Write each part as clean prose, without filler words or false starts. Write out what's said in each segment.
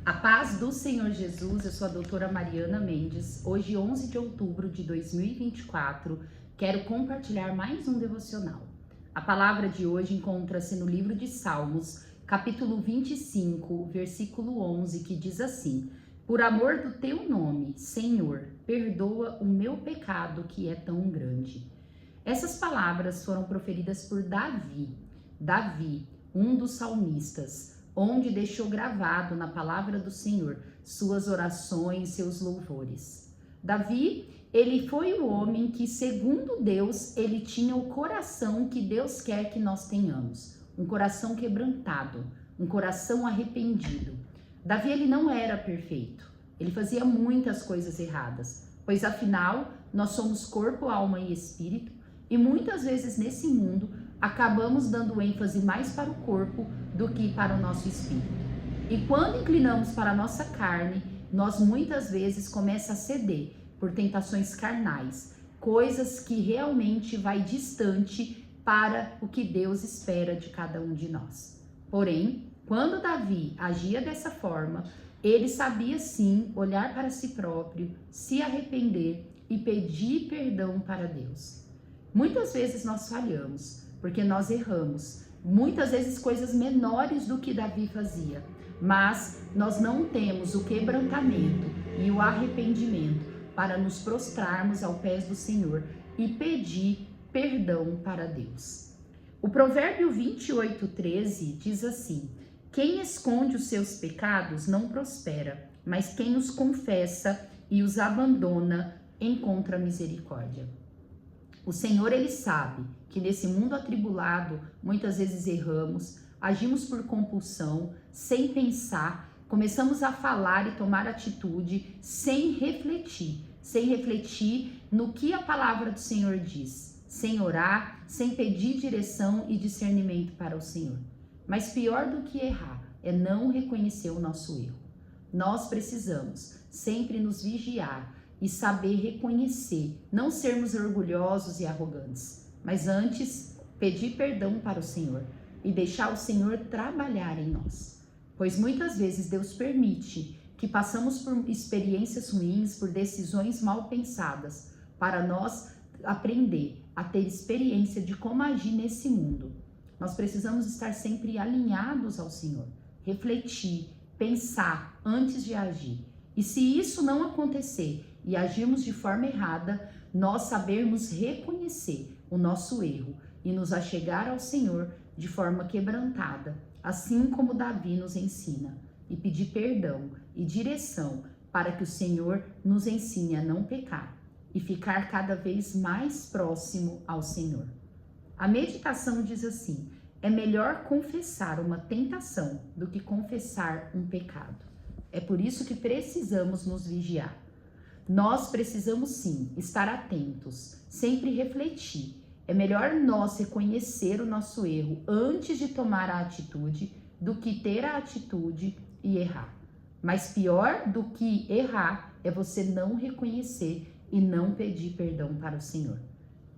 A paz do Senhor Jesus, eu sou a doutora Mariana Mendes. Hoje, 11 de outubro de 2024, quero compartilhar mais um devocional. A palavra de hoje encontra-se no livro de Salmos, capítulo 25, versículo 11, que diz assim: Por amor do teu nome, Senhor, perdoa o meu pecado que é tão grande. Essas palavras foram proferidas por Davi, um dos salmistas, onde deixou gravado na palavra do Senhor suas orações, seus louvores. Davi, ele foi o homem que, segundo Deus, ele tinha o coração que Deus quer que nós tenhamos, um coração quebrantado, um coração arrependido. Davi, ele não era perfeito, ele fazia muitas coisas erradas, pois afinal, nós somos corpo, alma e espírito, e muitas vezes nesse mundo, acabamos dando ênfase mais para o corpo do que para o nosso espírito. E quando inclinamos para a nossa carne, nós muitas vezes começa a ceder por tentações carnais, coisas que realmente vai distante para o que Deus espera de cada um de nós. Porém, quando Davi agia dessa forma, ele sabia sim olhar para si próprio, se arrepender e pedir perdão para Deus. Muitas vezes nós falhamos, porque nós erramos, muitas vezes coisas menores do que Davi fazia, mas nós não temos o quebrantamento e o arrependimento para nos prostrarmos aos pés do Senhor e pedir perdão para Deus. O provérbio 28:13 diz assim: Quem esconde os seus pecados não prospera, mas quem os confessa e os abandona encontra misericórdia. O Senhor, ele sabe que nesse mundo atribulado, muitas vezes erramos, agimos por compulsão, sem pensar, começamos a falar e tomar atitude sem refletir no que a palavra do Senhor diz, sem orar, sem pedir direção e discernimento para o Senhor. Mas pior do que errar é não reconhecer o nosso erro. Nós precisamos sempre nos vigiar e saber reconhecer, não sermos orgulhosos e arrogantes, mas antes pedir perdão para o Senhor e deixar o Senhor trabalhar em nós. Pois muitas vezes Deus permite que passamos por experiências ruins, por decisões mal pensadas, para nós aprender a ter experiência de como agir nesse mundo. Nós precisamos estar sempre alinhados ao Senhor, refletir, pensar antes de agir. E se isso não acontecer e agirmos de forma errada, nós sabermos reconhecer o nosso erro e nos achegar ao Senhor de forma quebrantada, assim como Davi nos ensina, e pedir perdão e direção para que o Senhor nos ensine a não pecar e ficar cada vez mais próximo ao Senhor. A meditação diz assim: é melhor confessar uma tentação do que confessar um pecado. É por isso que precisamos nos vigiar. Nós precisamos sim estar atentos, sempre refletir. É melhor nós reconhecer o nosso erro antes de tomar a atitude do que ter a atitude e errar. Mas pior do que errar é você não reconhecer e não pedir perdão para o Senhor.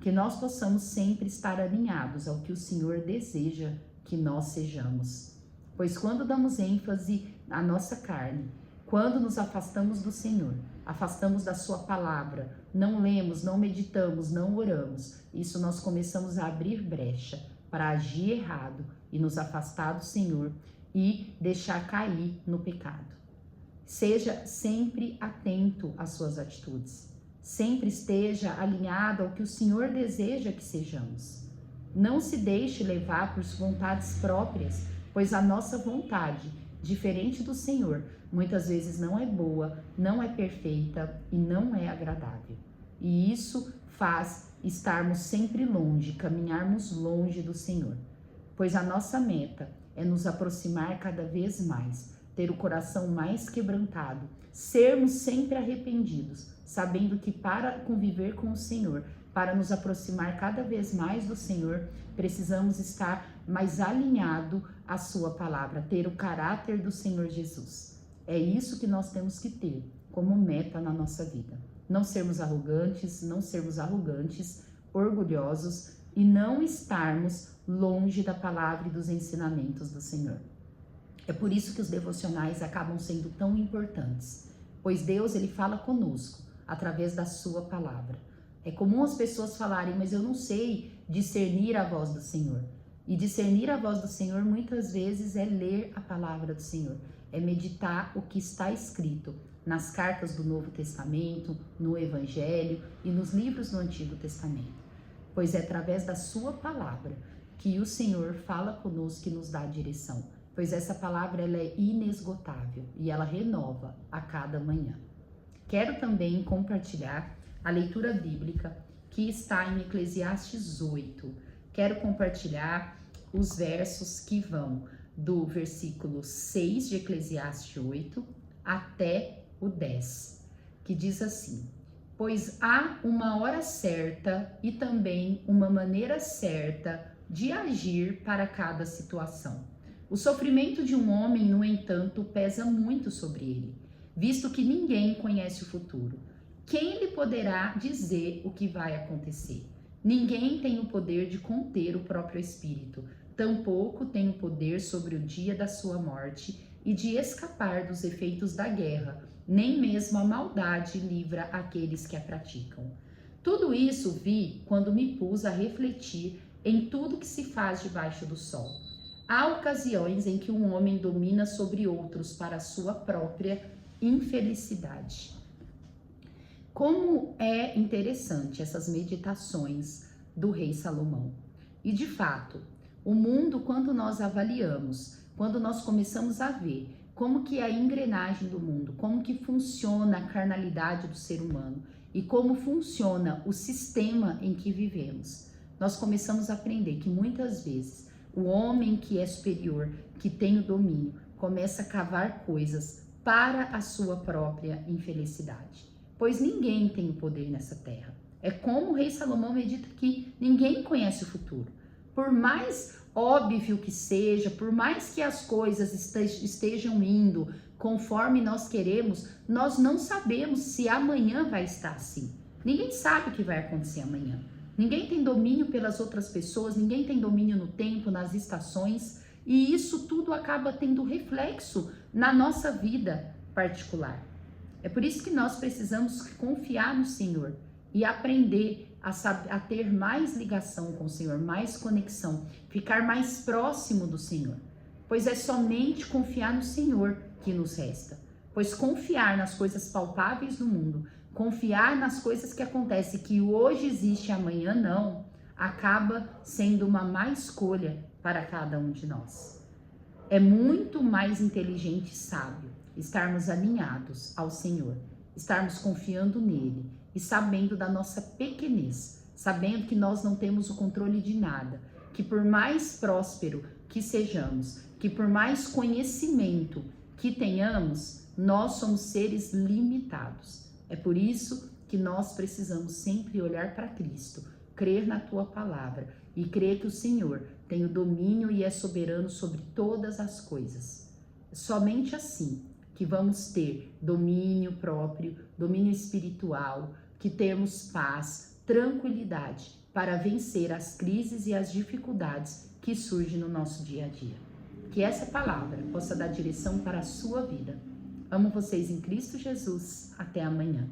Que nós possamos sempre estar alinhados ao que o Senhor deseja que nós sejamos. Pois quando damos ênfase à nossa carne, quando nos afastamos do Senhor, afastamos da sua palavra, não lemos, não meditamos, não oramos, isso nós começamos a abrir brecha para agir errado e nos afastar do Senhor e deixar cair no pecado. Seja sempre atento às suas atitudes, sempre esteja alinhado ao que o Senhor deseja que sejamos. Não se deixe levar por vontades próprias, pois a nossa vontade, diferente do Senhor, muitas vezes não é boa, não é perfeita e não é agradável. E isso faz estarmos sempre longe, caminharmos longe do Senhor. Pois a nossa meta é nos aproximar cada vez mais, ter o coração mais quebrantado, sermos sempre arrependidos, sabendo que para conviver com o Senhor, para nos aproximar cada vez mais do Senhor, precisamos estar mais alinhado à sua palavra, ter o caráter do Senhor Jesus. É isso que nós temos que ter como meta na nossa vida. Não sermos arrogantes, orgulhosos e não estarmos longe da palavra e dos ensinamentos do Senhor. É por isso que os devocionais acabam sendo tão importantes, pois Deus, ele fala conosco através da sua palavra. É comum as pessoas falarem, mas eu não sei discernir a voz do Senhor. E discernir a voz do Senhor muitas vezes é ler a palavra do Senhor, é meditar o que está escrito nas cartas do Novo Testamento, no Evangelho e nos livros do Antigo Testamento. Pois é através da sua palavra que o Senhor fala conosco e nos dá direção. Pois essa palavra ela é inesgotável e ela renova a cada manhã. Quero também compartilhar a leitura bíblica que está em Eclesiastes 8. Quero compartilhar os versos que vão do versículo 6 de Eclesiastes 8 até o 10, que diz assim: pois há uma hora certa e também uma maneira certa de agir para cada situação. O sofrimento de um homem, no entanto, pesa muito sobre ele, visto que ninguém conhece o futuro. Quem lhe poderá dizer o que vai acontecer? Ninguém tem o poder de conter o próprio espírito, tampouco tem o poder sobre o dia da sua morte e de escapar dos efeitos da guerra, nem mesmo a maldade livra aqueles que a praticam. Tudo isso vi quando me pus a refletir em tudo que se faz debaixo do sol. Há ocasiões em que um homem domina sobre outros para a sua própria infelicidade. Como é interessante essas meditações do rei Salomão. E de fato, o mundo, quando nós avaliamos, quando nós começamos a ver como que é a engrenagem do mundo, como que funciona a carnalidade do ser humano e como funciona o sistema em que vivemos, nós começamos a aprender que muitas vezes o homem que é superior, que tem o domínio, começa a cavar coisas para a sua própria infelicidade. Pois ninguém tem o poder nessa terra. É como o rei Salomão medita que ninguém conhece o futuro. Por mais óbvio que seja, por mais que as coisas estejam indo conforme nós queremos, nós não sabemos se amanhã vai estar assim. Ninguém sabe o que vai acontecer amanhã. Ninguém tem domínio pelas outras pessoas, ninguém tem domínio no tempo, nas estações, e isso tudo acaba tendo reflexo na nossa vida particular. É por isso que nós precisamos confiar no Senhor e aprender a ter mais ligação com o Senhor, mais conexão, ficar mais próximo do Senhor. Pois é somente confiar no Senhor que nos resta. Pois confiar nas coisas palpáveis do mundo, confiar nas coisas que acontecem, que hoje existe e amanhã não, acaba sendo uma má escolha para cada um de nós. É muito mais inteligente e sábio estarmos alinhados ao Senhor, estarmos confiando nele e sabendo da nossa pequenez, sabendo que nós não temos o controle de nada, que por mais próspero que sejamos, que por mais conhecimento que tenhamos, nós somos seres limitados. É por isso que nós precisamos sempre olhar para Cristo, crer na tua palavra e crer que o Senhor tem o domínio e é soberano sobre todas as coisas. Somente assim que vamos ter domínio próprio, domínio espiritual, que temos paz, tranquilidade para vencer as crises e as dificuldades que surgem no nosso dia a dia. Que essa palavra possa dar direção para a sua vida. Amo vocês em Cristo Jesus. Até amanhã.